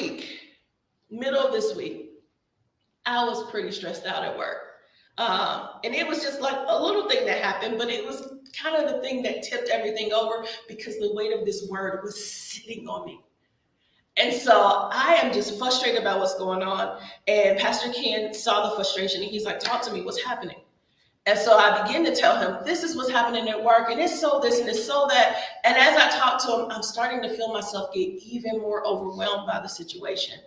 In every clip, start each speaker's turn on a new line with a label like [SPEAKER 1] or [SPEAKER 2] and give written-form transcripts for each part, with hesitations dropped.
[SPEAKER 1] week, middle of this week, I was pretty stressed out at work. And it was just like a little thing that happened, but it was kind of the thing that tipped everything over because the weight of this word was sitting on me. And so I am just frustrated about what's going on. And Pastor Ken saw the frustration and he's like, talk to me, what's happening? And so I begin to tell him, this is what's happening at work, and it's so this and it's so that. And as I talk to him, I'm starting to feel myself get even more overwhelmed by the situation.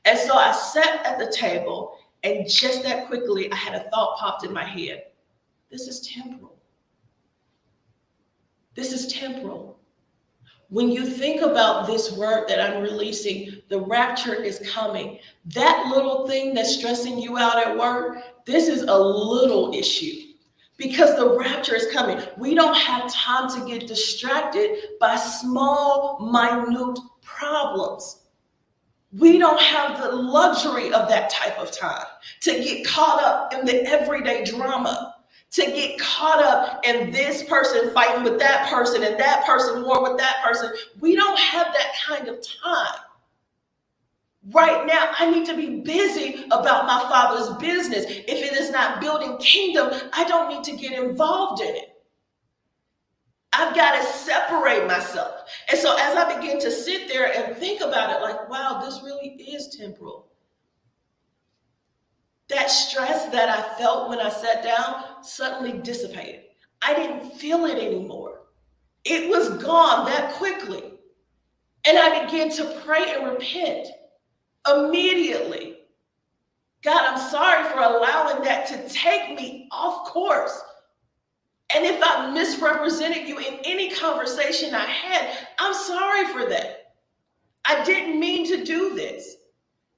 [SPEAKER 1] And so I sat at the table, and just that quickly, I had a thought popped in my head. This is temporal. This is temporal. When you think about this word that I'm releasing, the rapture is coming. That little thing that's stressing you out at work, this is a little issue because the rapture is coming. We don't have time to get distracted by small, minute problems. We don't have the luxury of that type of time to get caught up in the everyday drama, to get caught up in this person fighting with that person and that person war with that person. We don't have that kind of time. Right now, I need to be busy about my Father's business. If it is not building kingdom, I don't need to get involved in it. I've got to separate myself. And so as I begin to sit there and think about it, like, wow, this really is temporal. That stress that I felt when I sat down suddenly dissipated. I didn't feel it anymore. It was gone that quickly. And I began to pray and repent immediately. God, I'm sorry for allowing that to take me off course. And if I misrepresented you in any conversation I had, I'm sorry for that. I didn't mean to do this.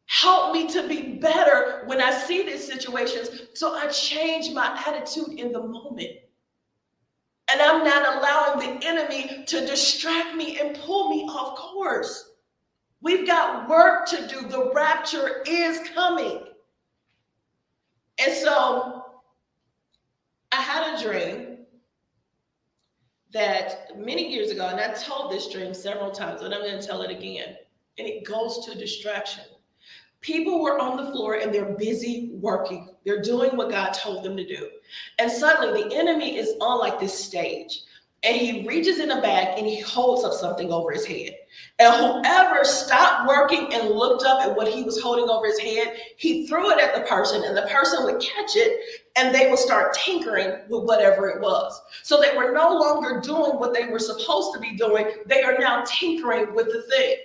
[SPEAKER 1] Help me to be better when I see these situations so I change my attitude in the moment. And I'm not allowing the enemy to distract me and pull me off course. We've got work to do. The rapture is coming. And so I had a dream that many years ago, and I told this dream several times, but I'm going to tell it again. And it goes to distraction. People were on the floor and they're busy working. They're doing what God told them to do. And suddenly the enemy is on like this stage. And he reaches in a bag and he holds up something over his head. And whoever stopped working and looked up at what he was holding over his head, he threw it at the person and the person would catch it and they would start tinkering with whatever it was. So they were no longer doing what they were supposed to be doing. They are now tinkering with the thing.